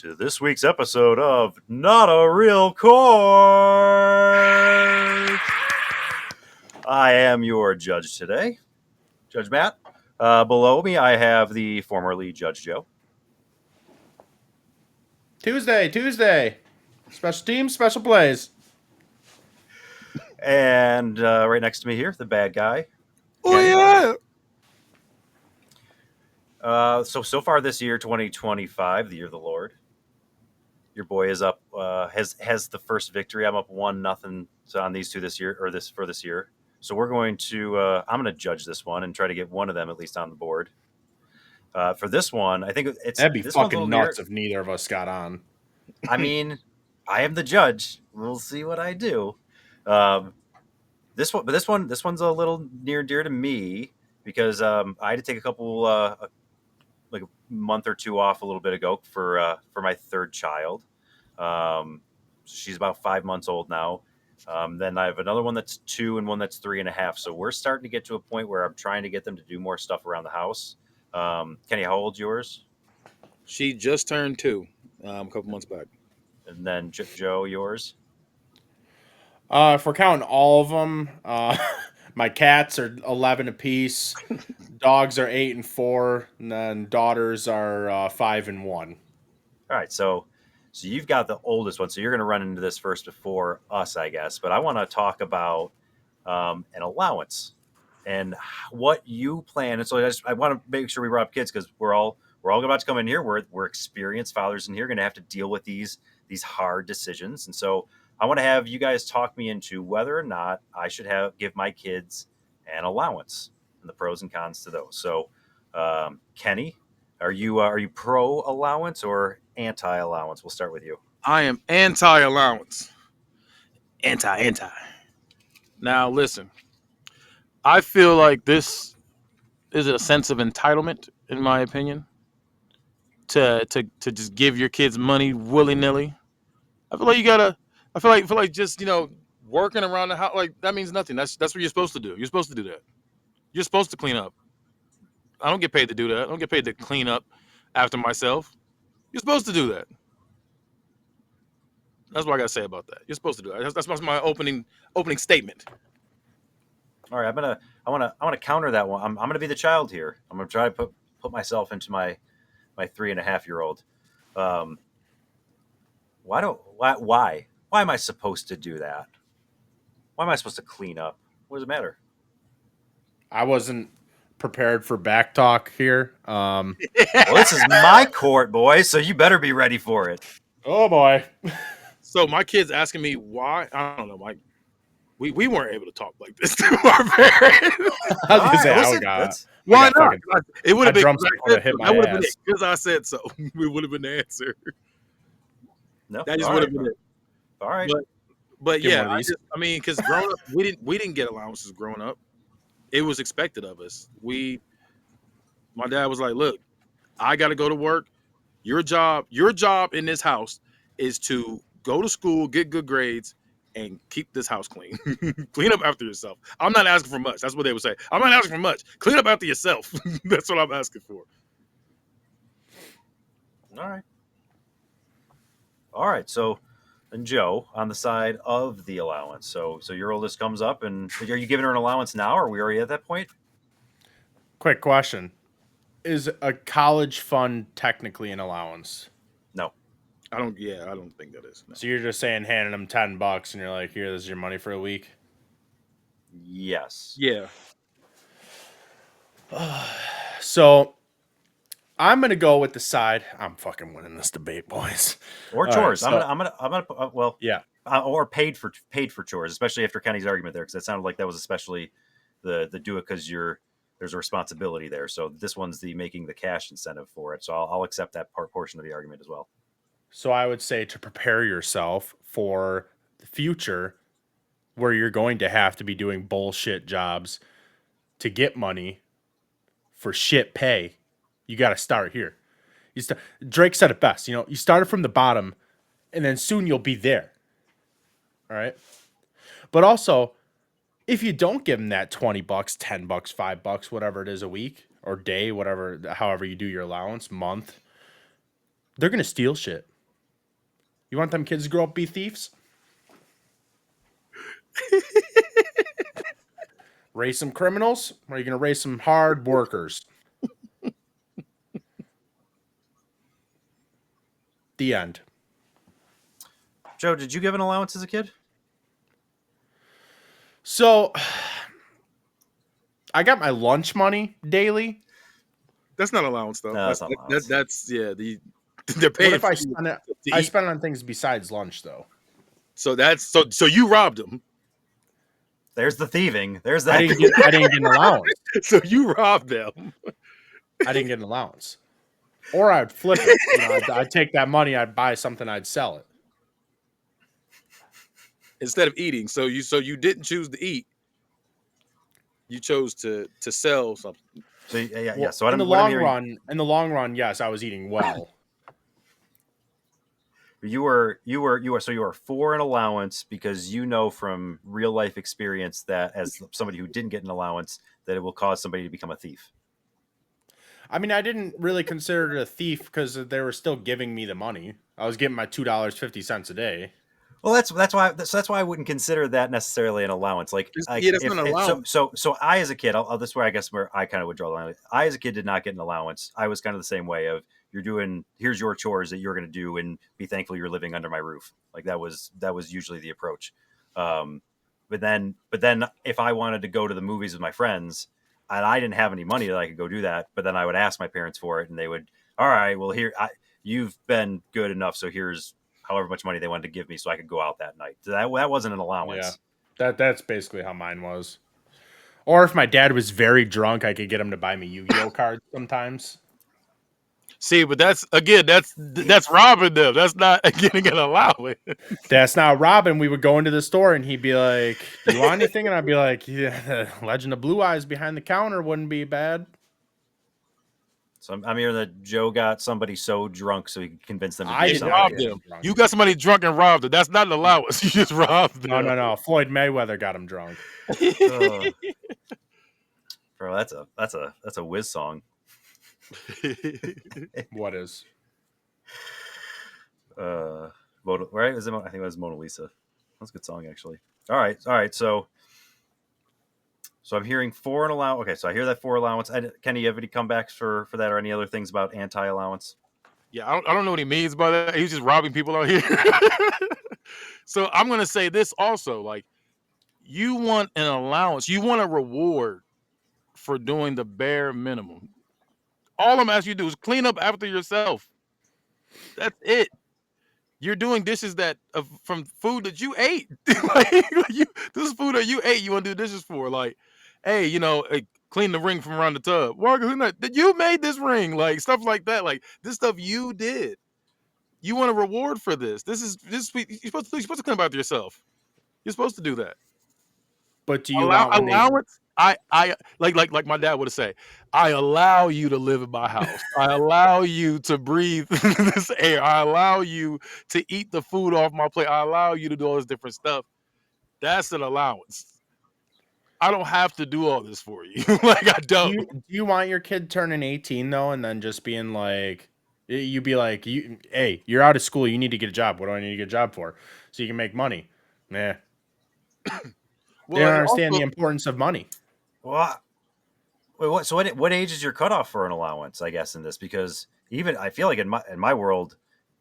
to this week's episode of Not a Real Court. I am your judge today, Judge Matt. Below me, I have the formerly Judge Joe. Tuesday. Special teams, special plays. And right next to me here, the bad guy. Oh, Kenny. yeah. So far this year, 2025, the year of the Lord. Your boy is up, has the first victory. I'm up 1-0 on these two this year, or this year. So we're going to, I'm going to judge this one and try to get one of them at least on the board. For this one, I think That'd be this one's a fucking little nuts if neither of us got on. I mean, I am the judge. We'll see what I do. This one's a little near dear to me because I had to take a couple like a month or two off a little bit ago for my third child. She's about 5 months old now. Then I have another one that's 2 and one that's 3.5. So we're starting to get to a point where I'm trying to get them to do more stuff around the house. Kenny, how old's yours? She just turned 2 a couple months back. And then Joe, yours? If we're counting all of them, my cats are 11 apiece. Dogs are 8 and 4, and then daughters are 5 and 1. All right, so you've got the oldest one, so you're going to run into this first before us, I guess. But I want to talk about an allowance and what you plan. And so I want to make sure we wrap kids because we're all about to come in here. We're experienced fathers in here, going to have to deal with these hard decisions, and so I want to have you guys talk me into whether or not I should give my kids an allowance and the pros and cons to those. So, Kenny, are you pro allowance or anti allowance? We'll start with you. I am anti-allowance. Anti. Now, listen. I feel like this is a sense of entitlement, in my opinion, to just give your kids money willy-nilly. I feel like just, working around the house, like, that means nothing. That's what you're supposed to do. You're supposed to do that. You're supposed to clean up. I don't get paid to do that. I don't get paid to clean up after myself. You're supposed to do that. That's what I got to say about that. You're supposed to do that. That's my opening statement. All right, I want to counter that one. I'm going to be the child here. I'm going to try to put myself into my 3.5-year-old. Why am I supposed to do that? Why am I supposed to clean up? What does it matter? I wasn't prepared for back talk here. Well, this is my court, boys, so you better be ready for it. Oh boy. So my kid's asking me why. I don't know, Mike. We weren't able to talk like this to our parents. I was gonna say, why not? It would have been. That would have been it because I said so. It would have been the answer. No, that just would have been it. All right, but yeah, because growing up, we didn't get allowances growing up. It was expected of us. My dad was like, "Look, I got to go to work. Your job in this house is to go to school, get good grades, and keep this house clean. Clean up after yourself. I'm not asking for much. That's what they would say. I'm not asking for much. Clean up after yourself. That's what I'm asking for." All right. So, and Joe, on the side of the allowance. So your oldest comes up, and are you giving her an allowance now, or are we already at that point? Quick question. Is a college fund technically an allowance? No. I don't think that is. No. So you're just saying handing them $10 and you're like, here, this is your money for a week? Yes. Yeah. So I'm gonna go with the side. I'm fucking winning this debate, boys. Or chores. Right, so, I'm gonna. Well, yeah. Or paid for chores, especially after Kenny's argument there, because it sounded like that was especially the do it because there's a responsibility there. So this one's the making the cash incentive for it. So I'll accept that portion of the argument as well. So I would say to prepare yourself for the future where you're going to have to be doing bullshit jobs to get money for shit pay. You got to start here. Drake said it best. You started from the bottom and then soon you'll be there. All right. But also, if you don't give them that $20, $10, $5, whatever it is a week or day, however you do your allowance, month, they're going to steal shit. You want them kids to grow up be thieves? Raise some criminals, or are you going to raise some hard workers? The end. Joe, did you give an allowance as a kid? So, I got my lunch money daily. That's not allowance though. No, that's not allowance. That's yeah. They're What paying if for I you spend it? to I eat. spend it on things besides lunch, though. So that's so you robbed them. There's the thieving. There's I that. didn't get an allowance. So you robbed them I didn't get an allowance. Or I'd flip it. You know, I'd take that money, I'd buy something, I'd sell it. instead of eating. So you didn't choose to eat. You chose to sell something. So yeah. Well, So in the what I'm long hearing, run, yes, I was eating well. you were for an allowance because you know from real life experience that as somebody who didn't get an allowance that it will cause somebody to become a thief. I mean, I didn't really consider it a thief because they were still giving me the money. I was getting my $2.50 a day. Well, that's why I wouldn't consider that necessarily an allowance. Like Yeah, that's not an if allowance. so I as a kid, this is where I guess where I kind of would draw the line. I as a kid did not get an allowance. I was kind of the same way of here's your chores that you're going to do and be thankful you're living under my roof. Like that was usually the approach. Um, but then if I wanted to go to the movies with my friends and I didn't have any money that I could go do that, but then I would ask my parents for it and they would, all right, well you've been good enough, so here's however much money they wanted to give me so I could go out that night. So that wasn't an Yeah, allowance. that's basically how mine was. Or if my dad was very drunk, I could get him to buy me Yu-Gi-Oh cards sometimes. See, but that's robbing them. That's not getting an allowance. That's not robbing. We would go into the store and he'd be like, "You want anything?" And I'd be like, "Yeah, Legend of Blue Eyes behind the counter wouldn't be bad." So I'm hearing that Joe got somebody so drunk so he could convince them to I do did You not something. robbed get them. him drunk. You got somebody drunk and robbed them. That's not an allowance. You just robbed them. No. Floyd Mayweather got him drunk. Oh, bro, that's a whiz song. What is? Right? I think it was Mona Lisa. That's a good song actually. All right. So I'm hearing for an allowance. Okay, so I hear that for allowance. Kenny, you have any comebacks for that or any other things about anti-allowance? Yeah, I don't know what he means by that. He's just robbing people out here. So I'm gonna say this also. Like, you want an allowance. You want a reward for doing the bare minimum. All I'm asking you to do is clean up after yourself. That's it. You're doing dishes from food that you ate. This is food that you ate. You want to do dishes for? Like, hey, clean the ring from around the tub. Walker, you made this ring? Like stuff like that. Like this stuff you did. You want a reward for this? You're supposed to clean up after yourself. You're supposed to do that. But do you want when they? Allowance. I like my dad would say, I allow you to live in my house. I allow you to breathe this air. I allow you to eat the food off my plate. I allow you to do all this different stuff. That's an allowance. I don't have to do all this for you. Like I don't. Do you want your kid turning 18 though, and then just being like, you be like, hey, you're out of school. You need to get a job. What do I need to get a job for? So you can make money. Nah, they Well, don't and understand the also, importance of money. Well, wait, what? So what age is your cutoff for an allowance? I guess in this because even I feel like in my world,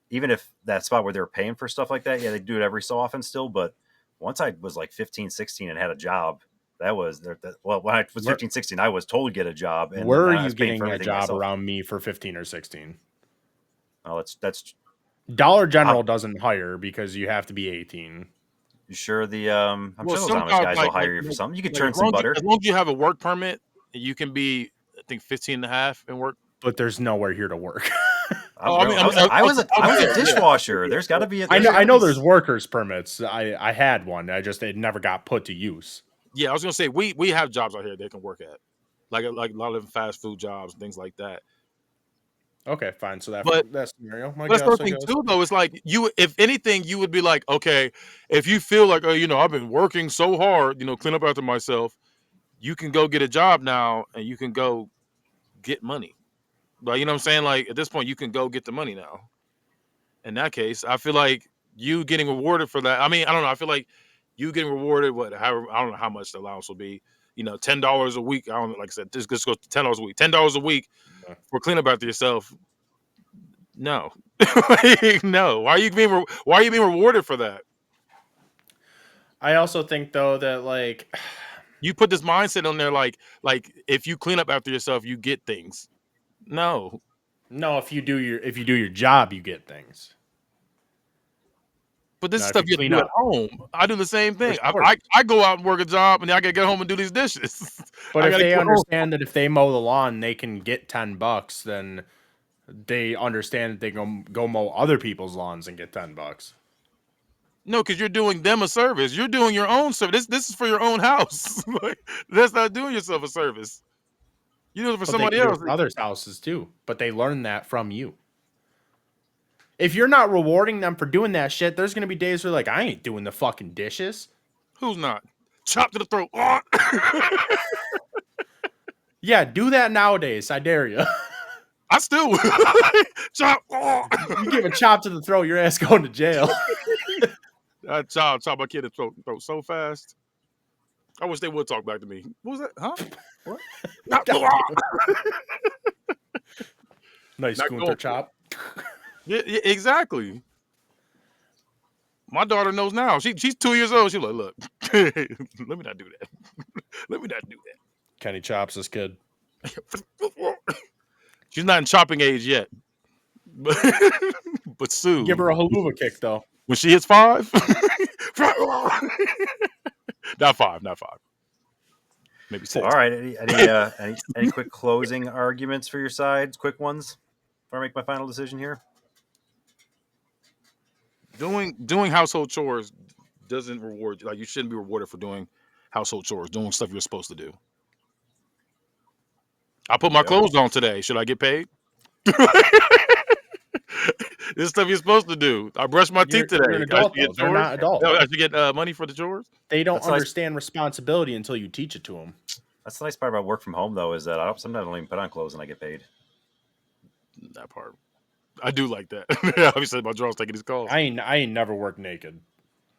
even if that spot where they were paying for stuff like that, yeah, they do it every so often still. But once I was like 15, 16 and had a job, well, when I was Where, 15, 16, I was told to get a job, and where then are I you was paying for getting a everything job myself. around me for 15 or 16? Oh, that's Dollar General doesn't hire because you have to be 18. you sure I'm well, sure those some Amish jobs guys will hire you for something. You could like churn some butter. as long as you have a work permit, you can be I think 15 and a half and work. But there's nowhere here to work. Oh, I mean, I was a okay, dishwasher. yeah. There's got to be. I know there's workers permits. I had one. It never got put to use. Yeah, I was gonna say we have jobs out here they can work at, like a lot of fast food jobs, things like that. Okay, fine. So But that scenario, I that's the guess. thing too, though. It's like if anything, you would be like, okay, if you feel like, oh, I've been working so hard, clean up after myself, you can go get a job now, and you can go get money. But you know what I'm saying? Like at this point, you can go get the money now. In that case, I feel like you getting rewarded for that. I mean, I don't know. I feel like you getting rewarded. However, I don't know how much the allowance will be. $10 a week. I don't like I said. This goes to $10 a week. $10 a week Yeah. for cleanup after yourself. No, Like, no. Why are you being rewarded for that? I also think though that like You put this mindset on there, like if you clean up after yourself, you get things. No, no, if you do your job, you get things. but this is Now, if stuff you you have to clean do at up, home. I do the same for thing. I, sure. I, I go out and work a job, and then I gotta get home and do these dishes. But I if gotta they go home. understand that if they mow the lawn, they can get $10, then they understand that they go mow other people's lawns and get $10. No, because you're doing them a service. You're doing your own service. This is for your own house. Like, that's not doing yourself a service. You do it for But they somebody can do else. it for others' houses too. But they learn that from you. If you're not rewarding them for doing that shit, there's gonna be days where like I ain't doing the fucking dishes. Who's not? Chop to the throat. Yeah, do that nowadays. I dare you. I still will. Chop. You give a chop to the throat, your ass going to jail. I chop my kid in the throat so fast. I wish they would talk back to me. What was that? Huh? What? Not, Nice not Gunther going. chop. Yeah, exactly. My daughter knows now. She's 2 years old. She's like, look, let me not do that. Let me not do Kenny chops this kid. that. She's not in chopping age yet, but, but soon. Give her a haluva kick though. When she hits 5, not 5, maybe 6. All right. Any quick closing arguments for your sides? Quick ones before I make my final decision here. Doing household chores doesn't reward you. Like, you shouldn't be rewarded for doing household chores, doing stuff you're supposed to do. I put my Yep. clothes on today. Should I get paid? This is stuff you're supposed to do. I brushed my teeth today. You're an I adult should get though. They're chores. not adults. I should get money for the chores. They don't That's nice. understand responsibility until you teach it to them. That's the nice part about work from home, though, is that sometimes I don't even put on clothes and I get paid. That part, I do like that. Obviously, my draw's taking his calls. I ain't never worked naked.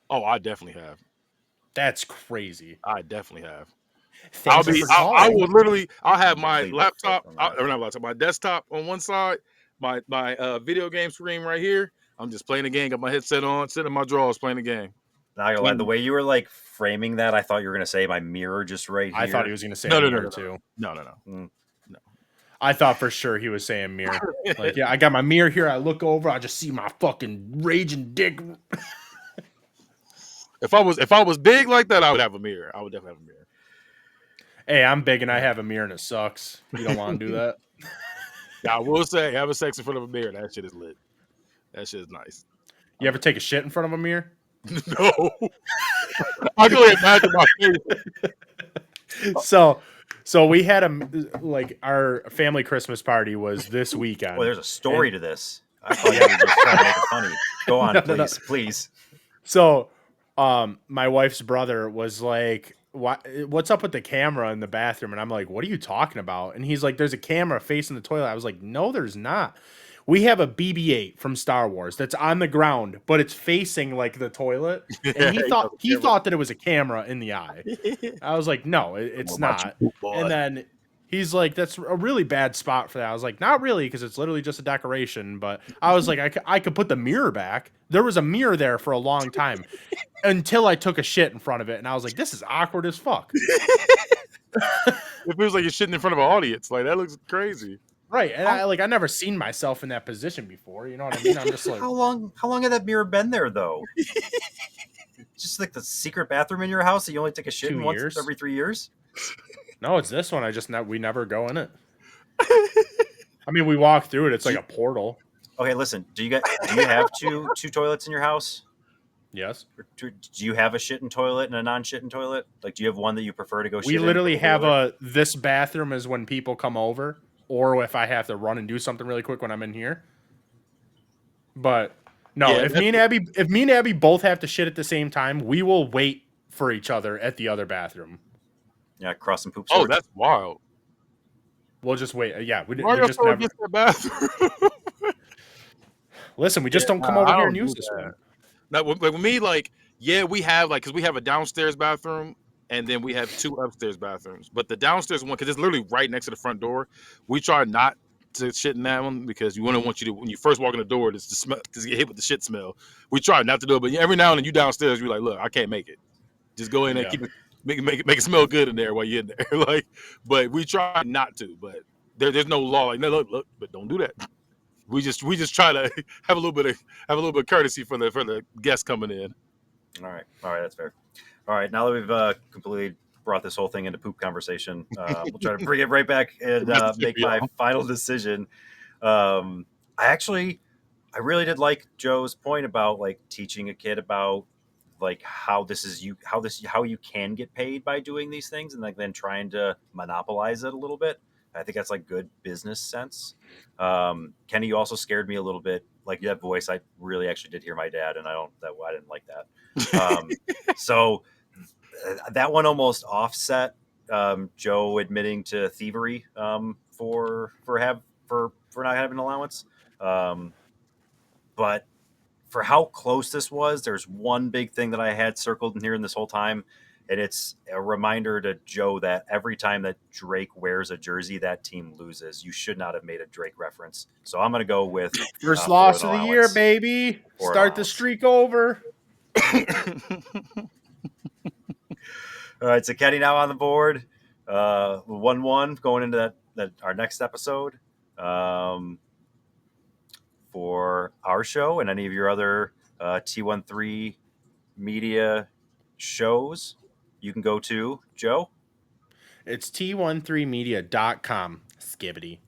Oh, I definitely have. That's crazy. I definitely have. Thanks for I calling. will literally. I'll have my Leave the laptop, fuck on that. or not laptop, my desktop on one side, my video game screen right here. I'm just playing the game. Got my headset on, sitting in my drawers playing the game. Not gonna lie, the way you were like framing that, I thought you were gonna say my mirror just right here. I thought he was going to say No, mirror too. No. I thought for sure he was saying mirror. Like, yeah, I got my mirror here. I look over. I just see my fucking raging dick. If I was big like that, I would have a mirror. I would definitely have a mirror. Hey, I'm big and I have a mirror and it sucks. You don't want to do that? Now, I will say, having sex in front of a mirror, that shit is lit. That shit is nice. You ever take a shit in front of a mirror? No. I can only imagine my face. So we had our family Christmas party was this weekend. Well, there's a story to this. I thought you were just trying to make it funny. Go on, No. please. So, my wife's brother was like, "What's up with the camera in the bathroom?" And I'm like, "What are you talking about?" And he's like, "There's a camera facing the toilet." I was like, "No, there's not. We have a BB-8 from Star Wars that's on the ground, but it's facing like the toilet." And he thought that it was a camera in the eye. I was like, "No, it's not." And then he's like, "That's a really bad spot for that." I was like, "Not really, because it's literally just a decoration." But I was like, I could put the mirror back. There was a mirror there for a long time until I took a shit in front of it, and I was like, "This is awkward as fuck." It feels like you're shitting in front of an audience. Like, that looks crazy. Right, and I never seen myself in that position before. You know what I mean? I'm just like, How long had that mirror been there though? Just like the secret bathroom in your house that you only take a shit 2 in once years. every 3 years? no, it's this one. We never go in it. I mean, we walk through it. It's like a portal. Okay, listen. Do you have two toilets in your house? Yes. Or do you have a shitting toilet and a non-shitting toilet? Like, do you have one that you prefer to go? We shit literally in have this bathroom is when people come over, or if I have to run and do something really quick when I'm in here. But no, Yeah, if me and Abby both have to shit at the same time, we will wait for each other at the other bathroom. Yeah, cross and poop. Oh, swords. that's wild. We'll just wait. Yeah, we Why are you just so never. against that bathroom? Listen, we just don't come I over here don't and use do this that. one. Now, with me, like, yeah, we have like because we have a downstairs bathroom and then we have two upstairs bathrooms. But the downstairs one, because it's literally right next to the front door, we try not to shit in that one because you wouldn't want you to when you first walk in the door to smell to get hit with the shit smell. We try not to do it, but every now and then you downstairs, you're like, look, I can't make it. Just go in there, Yeah. keep it, make it smell good in there while you're in there. Like, but we try not to. But there's no law like, no, look, but don't do that. We just try to have a little bit of courtesy for the guests coming in. All right, that's fair. All right, now that we've completely brought this whole thing into poop conversation, we'll try to bring it right back and make Mississippi, my y'all. final decision. Um, I actually, I really did like Joe's point about like teaching a kid about like how you can get paid by doing these things, and like then trying to monopolize it a little bit. I think that's like good business sense. Kenny, you also scared me a little bit. Like that voice, I really actually did hear my dad, and I didn't like that. So that one almost offset Joe admitting to thievery for not having allowance. Um, but for how close this was, there's one big thing that I had circled in here in this whole time, and it's a reminder to Joe that every time that Drake wears a jersey, that team loses. You should not have made a Drake reference, so I'm going to go with First for an loss of the year, allowance. baby. For an Start the allowance. streak over. All right, so Kenny now on the board, 1-1 going into that our next episode. For our show and any of your other T13 media shows, you can go to Joe. It's T13media.com. Skibbity.